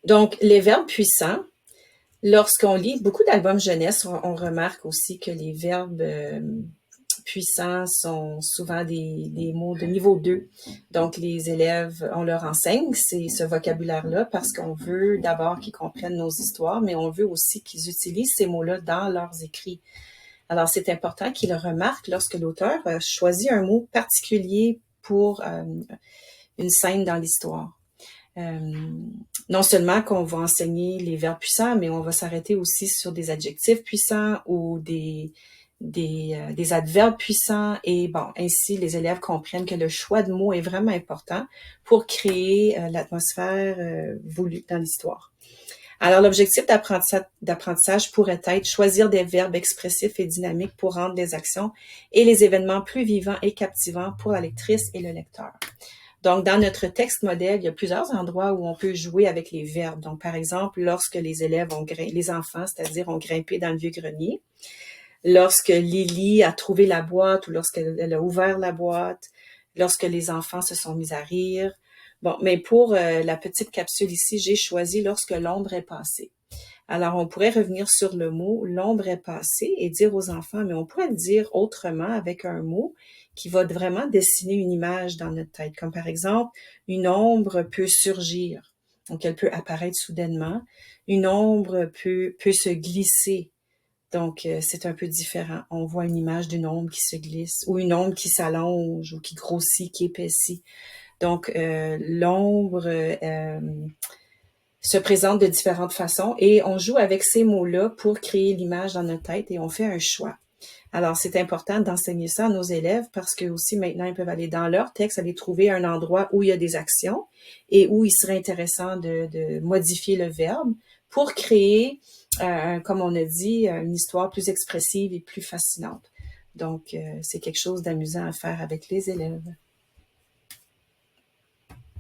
Donc, les verbes puissants, lorsqu'on lit beaucoup d'albums jeunesse, on remarque aussi que les verbes puissants sont souvent des mots de niveau 2. Donc, les élèves, on leur enseigne ce vocabulaire-là parce qu'on veut d'abord qu'ils comprennent nos histoires, mais on veut aussi qu'ils utilisent ces mots-là dans leurs écrits. Alors, c'est important qu'ils le remarquent lorsque l'auteur choisit un mot particulier pour une scène dans l'histoire. Non seulement qu'on va enseigner les verbes puissants, mais on va s'arrêter aussi sur des adjectifs puissants ou des adverbes puissants et bon, ainsi les élèves comprennent que le choix de mots est vraiment important pour créer l'atmosphère voulue dans l'histoire. Alors, l'objectif d'apprentissage pourrait être choisir des verbes expressifs et dynamiques pour rendre les actions et les événements plus vivants et captivants pour la lectrice et le lecteur. Donc, dans notre texte modèle, il y a plusieurs endroits où on peut jouer avec les verbes. Donc, par exemple, lorsque les élèves les enfants, c'est-à-dire, ont grimpé dans le vieux grenier, lorsque Lily a trouvé la boîte ou lorsqu'elle a ouvert la boîte, lorsque les enfants se sont mis à rire. Bon, mais pour la petite capsule ici, j'ai choisi lorsque l'ombre est passée. Alors, on pourrait revenir sur le mot l'ombre est passée et dire aux enfants, mais on pourrait le dire autrement avec un mot qui va vraiment dessiner une image dans notre tête, comme par exemple, une ombre peut surgir. Donc, elle peut apparaître soudainement. Une ombre peut se glisser. Donc, c'est un peu différent. On voit une image d'une ombre qui se glisse ou une ombre qui s'allonge ou qui grossit, qui épaissit. Donc, l'ombre se présente de différentes façons et on joue avec ces mots-là pour créer l'image dans notre tête et on fait un choix. Alors, c'est important d'enseigner ça à nos élèves parce que aussi maintenant, ils peuvent aller dans leur texte, aller trouver un endroit où il y a des actions et où il serait intéressant de modifier le verbe pour créer, comme on a dit, une histoire plus expressive et plus fascinante. Donc, c'est quelque chose d'amusant à faire avec les élèves.